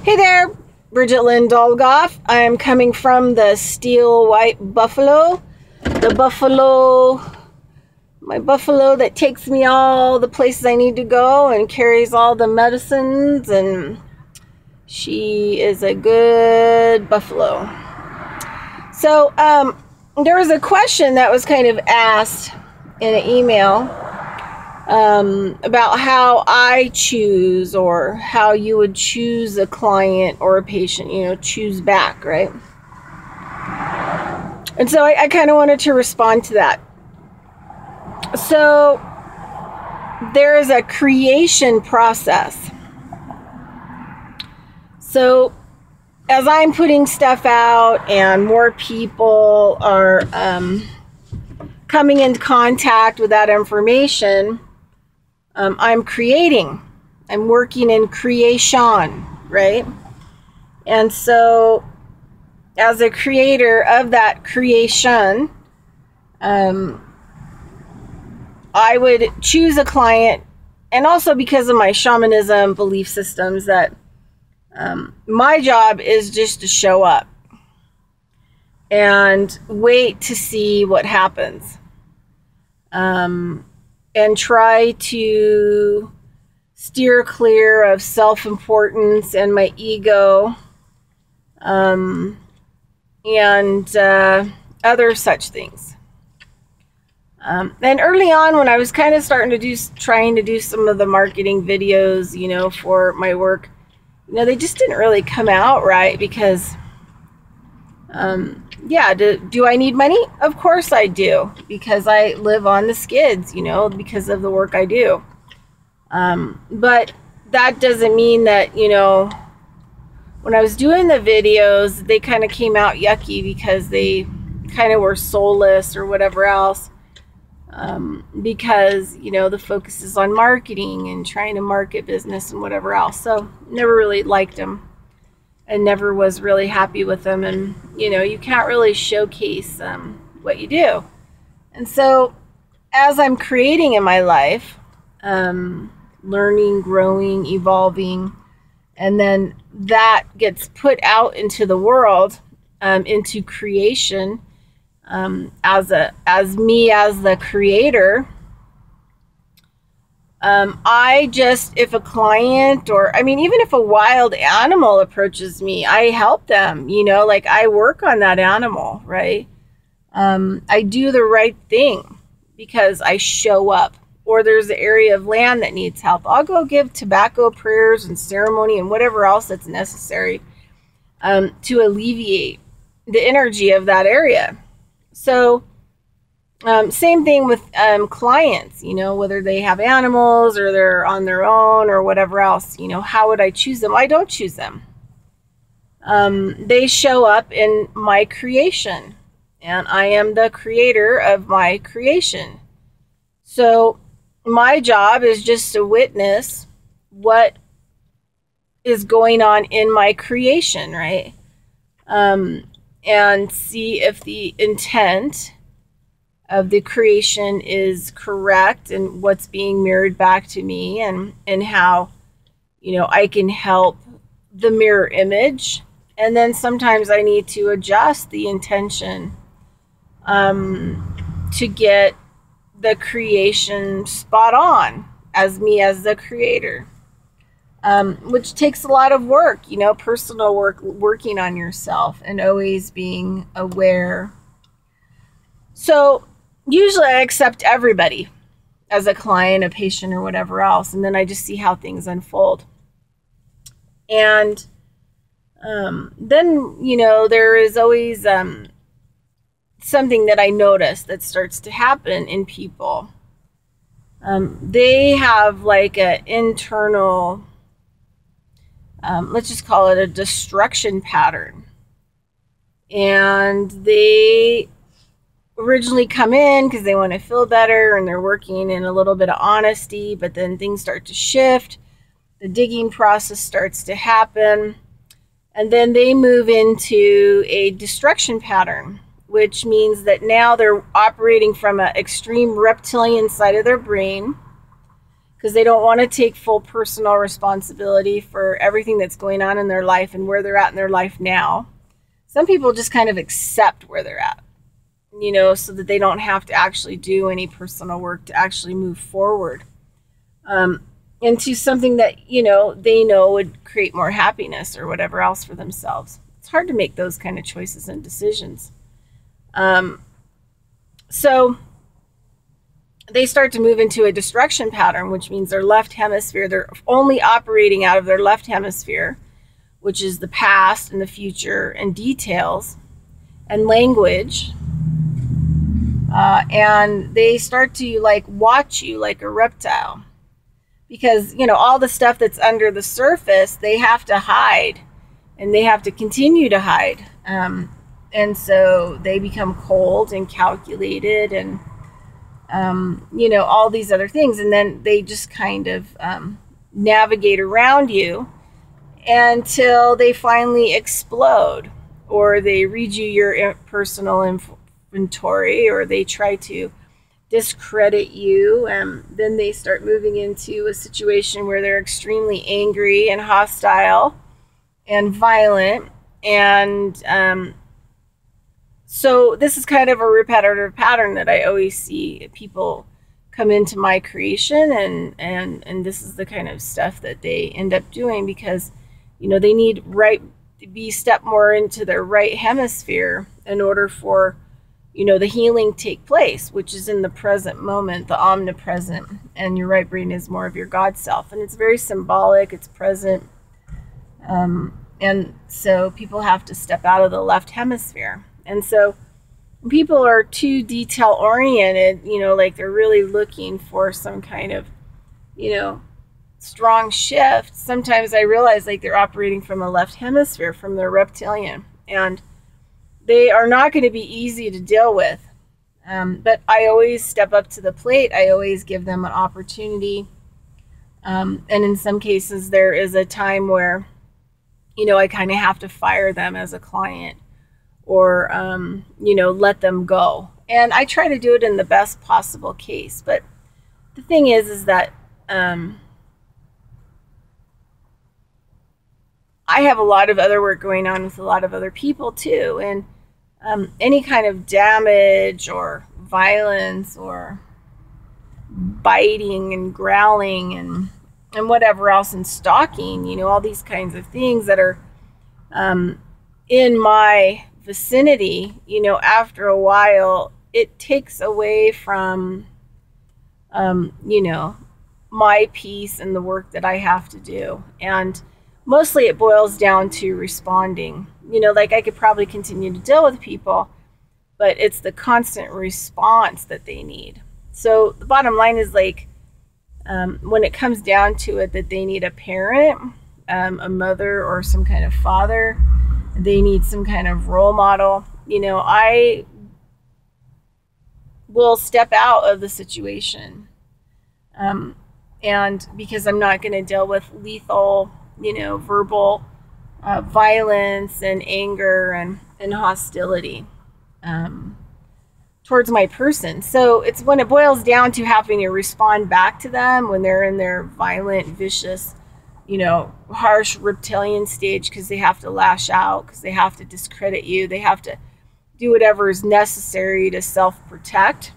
Hey there, Bridget Lynn Dolgoff. I'm coming from the Steel White Buffalo. My buffalo that takes me all the places I need to go and carries all the medicines, and she is a good buffalo. So, there was a question that was kind of asked in an email about how I choose, or how you would choose a client or a patient, choose back, right? And so I kind of wanted to respond to that. So there is a creation process. So as I'm putting stuff out and more people are coming into contact with that information, I'm creating. I'm working in creation, right? And so as a creator of that creation, I would choose a client, and also because of my shamanism belief systems, that my job is just to show up and wait to see what happens. And try to steer clear of self-importance and my ego, and other such things. And early on, when I was kind of trying to do some of the marketing videos, for my work, they just didn't really come out right because, do I need money? Of course I do, because I live on the skids, because of the work I do. But that doesn't mean that, when I was doing the videos, they kind of came out yucky because they kind of were soulless or whatever else. Because, the focus is on marketing and trying to market business and whatever else. So never really liked them. And never was really happy with them. And, you can't really showcase what you do. And so as I'm creating in my life, learning, growing, evolving, and then that gets put out into the world, into creation, as me as the creator, if a client, or even if a wild animal approaches me, I help them, I work on that animal, right? I do the right thing because I show up. Or there's an area of land that needs help, I'll go give tobacco prayers and ceremony and whatever else that's necessary, to alleviate the energy of that area. So same thing with clients, whether they have animals or they're on their own or whatever else, how would I choose them? I don't choose them. They show up in my creation, and I am the creator of my creation. So my job is just to witness what is going on in my creation, right? And see if the intent of the creation is correct and what's being mirrored back to me, and how, I can help the mirror image. And then sometimes I need to adjust the intention to get the creation spot on as me as the creator, which takes a lot of work, personal work, working on yourself and always being aware. So usually I accept everybody as a client, a patient, or whatever else, and then I just see how things unfold. And then, there is always something that I notice that starts to happen in people. They have like an internal, let's just call it a destruction pattern. And they originally come in because they want to feel better, and they're working in a little bit of honesty, but then things start to shift. The digging process starts to happen, and then they move into a destruction pattern, which means that now they're operating from an extreme reptilian side of their brain, because they don't want to take full personal responsibility for everything that's going on in their life and where they're at in their life now. Some people just kind of accept where they're at, so that they don't have to actually do any personal work to actually move forward into something that, they know would create more happiness or whatever else for themselves. It's hard to make those kind of choices and decisions. So they start to move into a destruction pattern, which means their left hemisphere, they're only operating out of their left hemisphere, which is the past and the future and details and language. And they start to watch you like a reptile, because, all the stuff that's under the surface, they have to hide, and they have to continue to hide. And so they become cold and calculated and, all these other things. And then they just kind of navigate around you until they finally explode, or they read you your personal inventory, or they try to discredit you. And then they start moving into a situation where they're extremely angry and hostile and violent. And so this is kind of a repetitive pattern that I always see people come into my creation, and this is the kind of stuff that they end up doing, because they need to be step more into their right hemisphere in order for the healing take place, which is in the present moment, the omnipresent. And your right brain is more of your God self, and it's very symbolic, it's present. And so people have to step out of the left hemisphere. And so when people are too detail oriented, they're really looking for some kind of, strong shift. Sometimes I realize they're operating from a left hemisphere, from their reptilian, and they are not going to be easy to deal with. But I always step up to the plate. I always give them an opportunity. And in some cases, there is a time where, I kind of have to fire them as a client, or, let them go. And I try to do it in the best possible case. But the thing is that I have a lot of other work going on with a lot of other people too. And any kind of damage or violence or biting and growling and whatever else, and stalking, all these kinds of things that are in my vicinity, after a while, it takes away from, my peace and the work that I have to do. And mostly it boils down to responding. I could probably continue to deal with people, but it's the constant response that they need. So the bottom line is when it comes down to it, that they need a parent, a mother or some kind of father. They need some kind of role model. I will step out of the situation. And because I'm not going to deal with lethal, verbal violence and anger and hostility towards my person. So it's when it boils down to having to respond back to them when they're in their violent, vicious, harsh reptilian stage, because they have to lash out, because they have to discredit you. They have to do whatever is necessary to self-protect.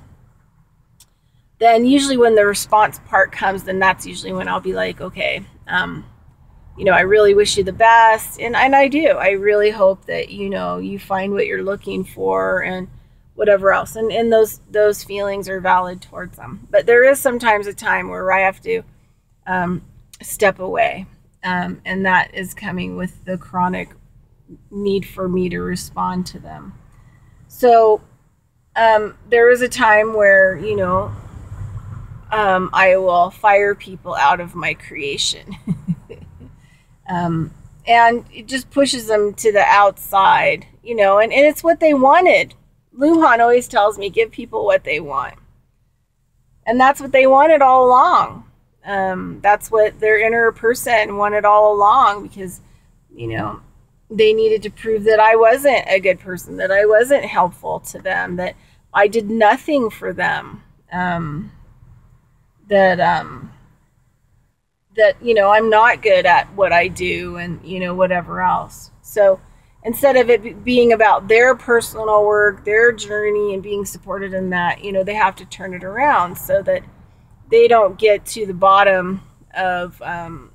Then usually when the response part comes, then that's usually when I'll be like, okay, I really wish you the best. And I do. I really hope that, you find what you're looking for and whatever else. And those feelings are valid towards them. But there is sometimes a time where I have to step away. And that is coming with the chronic need for me to respond to them. So there is a time where, I will fire people out of my creation. And it just pushes them to the outside, and it's what they wanted. Luhan always tells me, give people what they want. And that's what they wanted all along. That's what their inner person wanted all along, because, they needed to prove that I wasn't a good person, that I wasn't helpful to them, that I did nothing for them, that that, I'm not good at what I do and, whatever else. So instead of it being about their personal work, their journey, and being supported in that, they have to turn it around so that they don't get to the bottom of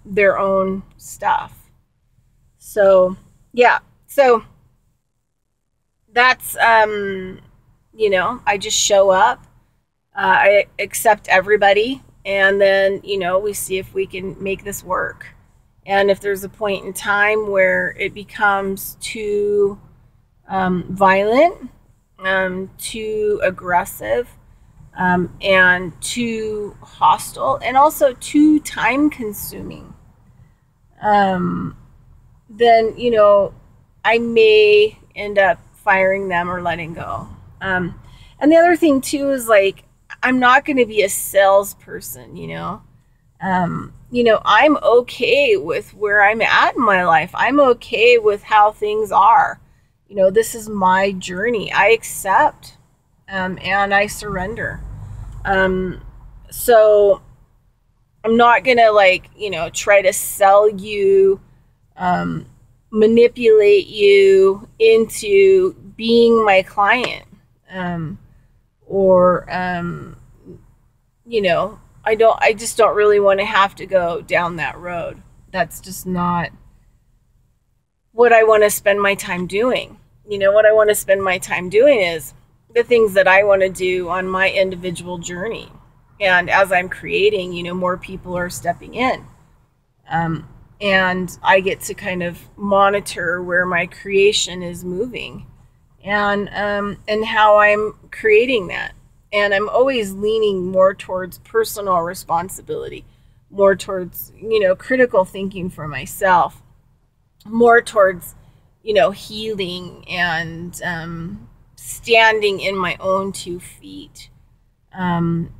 their own stuff. So, yeah. So that's, I just show up. I accept everybody. And then, we see if we can make this work. And if there's a point in time where it becomes too violent, too aggressive, and too hostile, and also too time consuming, then, I may end up firing them or letting go. And the other thing too is like, I'm not going to be a salesperson, I'm okay with where I'm at in my life. I'm okay with how things are. This is my journey. I accept, and I surrender. So I'm not going to try to sell you, manipulate you into being my client. I just don't really want to have to go down that road. That's just not what I want to spend my time doing. What I want to spend my time doing is the things that I want to do on my individual journey. And as I'm creating, more people are stepping in. And I get to kind of monitor where my creation is moving and how I'm creating that. And I'm always leaning more towards personal responsibility, more towards, critical thinking for myself, more towards, healing and standing in my own 2 feet, and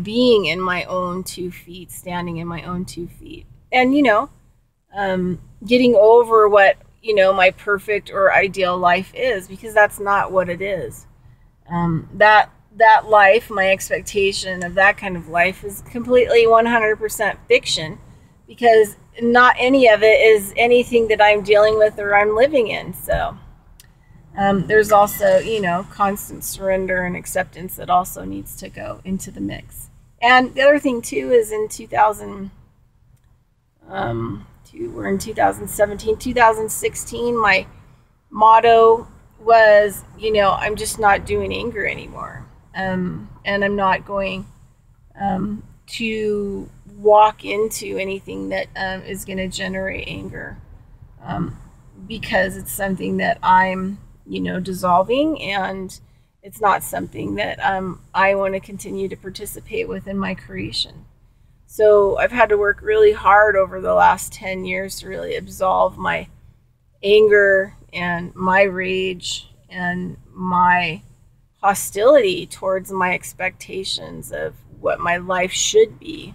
being in my own 2 feet, standing in my own 2 feet. And, getting over what, my perfect or ideal life is, because that's not what it is. That life, my expectation of that kind of life is completely 100% fiction, because not any of it is anything that I'm dealing with or I'm living in. So there's also, constant surrender and acceptance that also needs to go into the mix. And the other thing too is in 2016, my motto was, I'm just not doing anger anymore. And I'm not going to walk into anything that is going to generate anger, because it's something that I'm, dissolving, and it's not something that I want to continue to participate with in my creation. So I've had to work really hard over the last 10 years to really absolve my anger and my rage and my hostility towards my expectations of what my life should be,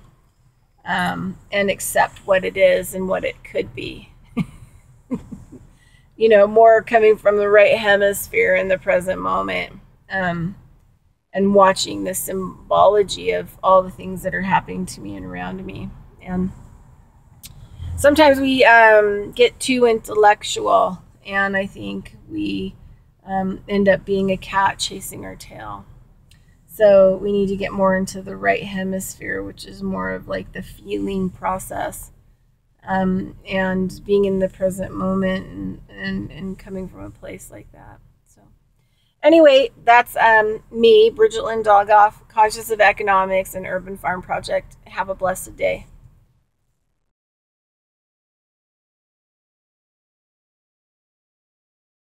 and accept what it is and what it could be. More coming from the right hemisphere in the present moment, and watching the symbology of all the things that are happening to me and around me. And sometimes we get too intellectual, and I think we end up being a cat chasing our tail. So we need to get more into the right hemisphere, which is more of like the feeling process, and being in the present moment, and coming from a place like that. So anyway, that's me, Bridget Lynn Dolgoff, Conscious of Economics and Urban Farm Project. Have a blessed day.